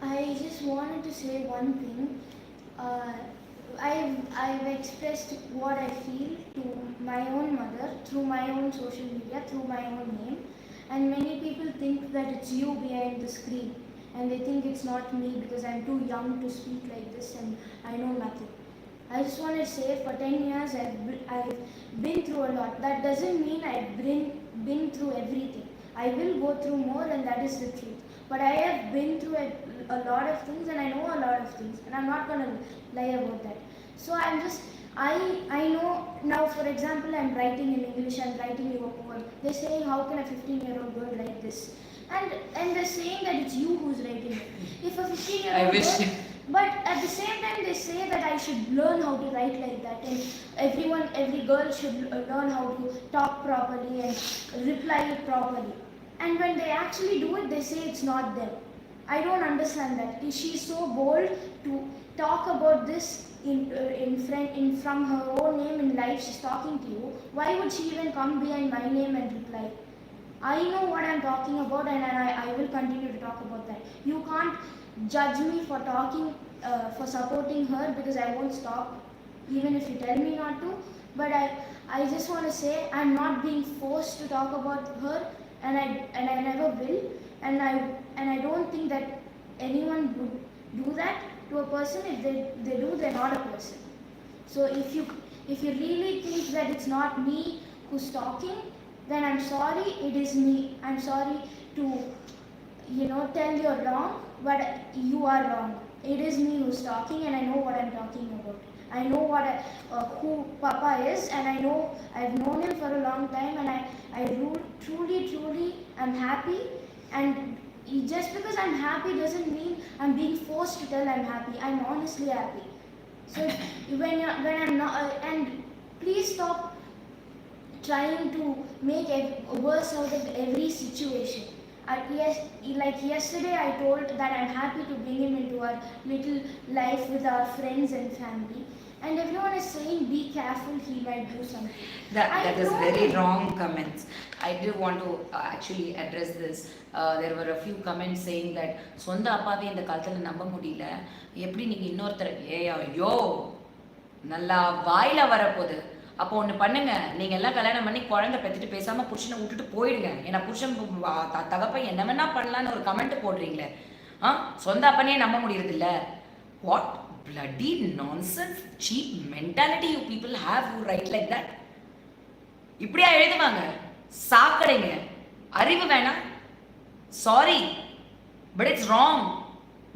I just wanted to say one thing. Uh, I've expressed what I feel to my own mother through my own social media, through my own name, and many people think that it's you behind the screen, and they think it's not me because I'm too young to speak like this and I know nothing. I just want to say for 10 years I've been through a lot. That doesn't mean been through everything. I will go through more, and that is the truth. But I have been through a lot of things, and I know a lot of things, and I'm not going to lie about that. So I know now, for example, I'm writing in English, I'm writing you a poem. They're saying, how can a 15-year-old girl write this? And they're saying that it's you who's writing it. If a 15-year-old girl, but at the same time, they say that I should learn how to write like that, and every girl should learn how to talk properly and reply properly. And when they actually do it, they say it's not them. I don't understand that. She's so bold to talk about this in from her own name in live. She's talking to you. Why would she even come behind my name and reply? I know what I'm talking about, and I will continue to talk about that. You can't judge me for talking, for supporting her, because I won't stop, even if you tell me not to. But I just want to say I'm not being forced to talk about her, and I never will, and I don't think that anyone would do that to a person. If they do, they're not a person. So if you really think that it's not me who's talking, then I'm sorry, it is me. I'm sorry to tell you're wrong, but you are wrong. It is me who's talking, and I know what I'm talking about. I know who Papa is, and I know I've known him for a long time, and I truly am happy. And just because I'm happy doesn't mean I'm being forced to tell I'm happy. I'm honestly happy. So when I'm not, and please stop trying to make worse out of every situation. Yes, like yesterday, I told that I'm happy to bring him into our little life with our friends and family. And everyone is saying, be careful, he might do something. That is very wrong comments. I do want to actually address this. There were a few comments saying that சொந்த அப்பாவே இந்த காலத்துல நம்ப முடியல, எப்படி நீங்க இன்னொருத்தர் ஐயோ நல்லா வாயில வரப்போகுது. அப்போ ஒன்று பண்ணுங்க, நீங்கள் எல்லாம் கல்யாணம் பண்ணி குழந்தை பெற்றுட்டு பேசாமல் புருஷனை விட்டுட்டு போயிடுங்க. ஏன்னா புருஷன் தகப்பை என்ன வேணா பண்ணலான்னு ஒரு கமெண்ட் போடுறீங்களே, சொந்த அப்பனே நம்ப முடியறதில்ல. What bloody nonsense cheap mentality you people have who write like that. இப்படியா எழுதுவாங்க? சாக்கடைங்க. அறிவு வேணாம்? Sorry, but it's wrong.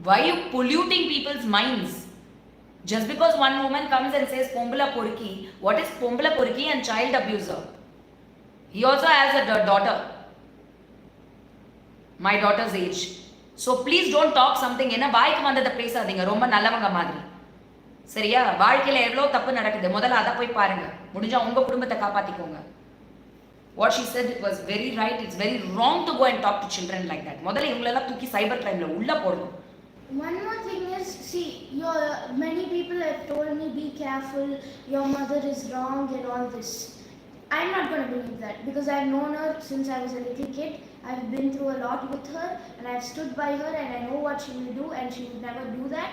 Why are you polluting people's minds? Just because one woman comes and says Pombala Porki, what is Pombala Porki and child abuser? He also has a daughter, my daughter's age. So please don't talk something என்ன வாய்க்கு வந்ததை பேசாதீங்க, ரொம்ப நல்லவங்க மாதிரி. சரியா? வாழ்க்கையில் எவ்வளோ தப்பு நடக்குது, முதல்ல அதை போய் பாருங்க. முடிஞ்சா உங்க குடும்பத்தை காப்பாத்திக்கோங்க. What she said, it was very right. It's very wrong to go and talk to children like that. முதல்ல இவங்களெல்லாம் தூக்கி சைபர் கிரைம்ல உள்ள போடணும். One more thing is, see, many people have told me, be careful, your mother is wrong and all this. I'm not going to believe that, because I've known her since I was a little kid. I've been through a lot with her, and I've stood by her, and I know what she will do, and she would never do that.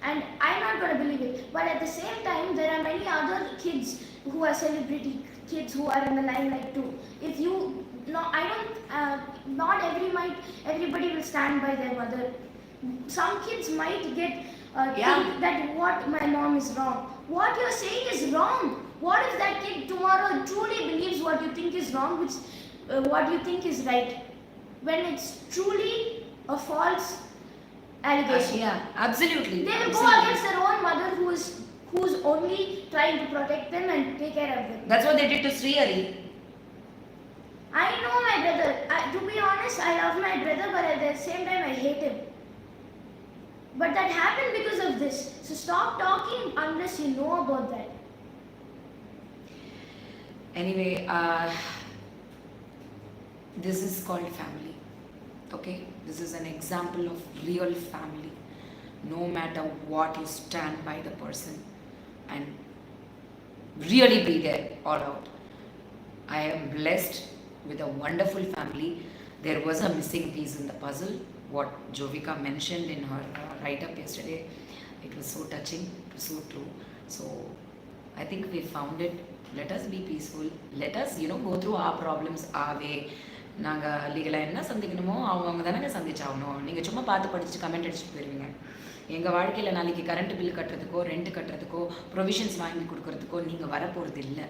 And I'm not going to believe it. But at the same time, there are many other kids who are celebrity kids who are in the limelight too. If you, no, I don't, not everybody will stand by their mother. Some kids might get think that what my mom is wrong. What you're saying is wrong. What if that kid tomorrow truly believes what you think is wrong, which what you think is right, when it's truly a false allegation? Yeah, absolutely. They will go against their own mother, who's only trying to protect them and take care of them. That's what they did to Srihari. I know my brother. To be honest, I love my brother, but at the same time, I hate him. But that happened because of this. So stop talking unless you know about that. Anyway, this is called family. Okay? This is an example of real family. No matter what, you stand by the person and really be there all out. I am blessed with a wonderful family. There was a missing piece in the puzzle. what Jovika mentioned in her write-up yesterday, it was so touching, it was so true. So I think we found it. Let us be peaceful. Let us, go through our problems our way. நாங்கள் லீகலாக என்ன சந்திக்கணுமோ அவங்க தானே சந்திச்சாகணும். நீங்கள் சும்மா பார்த்து படிச்சுட்டு comment அடிச்சுட்டு போயிடுவீங்க. எங்கள் வாழ்க்கையில் நாளைக்கு கரண்ட் பில் கட்டுறதுக்கோ ரெண்ட் கட்டுறதுக்கோ ப்ரொவிஷன்ஸ் வாங்கி கொடுக்குறதுக்கோ நீங்கள் வரப்போகிறது இல்லை.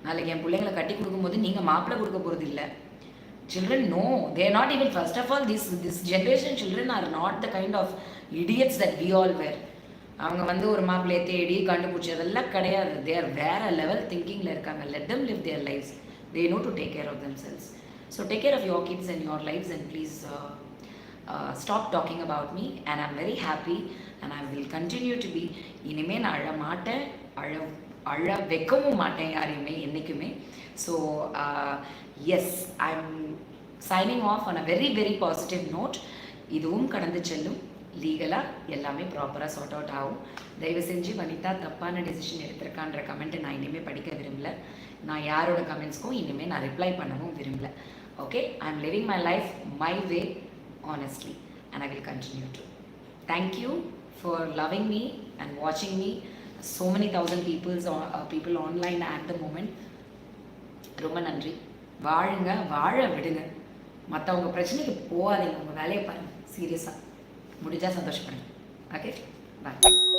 நாளைக்கு என் பிள்ளைங்களை கட்டி கொடுக்கும்போது நீங்கள் மாப்பிள்ளை கொடுக்க போகிறது இல்லை. Children, no, they are not even, first of all, this generation children are not the kind of idiots that we all were. அவங்க வந்து ஒரு மாப்பிள்ளையை தேடி கண்டுபிடிச்சி அதெல்லாம் கிடையாது. தே ஆர் வேற லெவல் திங்கிங்கில் இருக்காங்க. Let them live their lives. They know to take care of themselves. So take care of your kids and your lives, and please stop talking about me. And I'm very happy and I will continue to be. இனிமே நான் அழ மாட்டேன், அழ வைக்கவும் மாட்டேன் யாரையுமே என்றைக்குமே. So yes, I'm signing off on a very very positive note. இதுவும் கடந்து செல்லும். லீகலாக எல்லாமே ப்ராப்பராக சார்ட் அவுட் ஆகும். தயவு செஞ்சு வனிதா தப்பான டெசிஷன் எடுத்திருக்கான்ற கமெண்ட்டை நான் இனிமேல் படிக்க விரும்பல. நான் யாரோட கமெண்ட்ஸ்க்கும் இனிமேல் நான் ரிப்ளை பண்ணவும் விரும்பல. Okay, I am living my life my way honestly, and I will continue to. Thank you for loving me and watching me. So many thousand people online at the moment. ரொம்ப நன்றி. வாழுங்க, வாழ விடுங்க. மற்றவங்க பிரச்சனைக்கு போகாதீங்க. உங்கள் வேலையை பாருங்கள். சீரியஸாக முடிஞ்சால் சந்தோஷப்படுங்க. ஓகே, பாய்.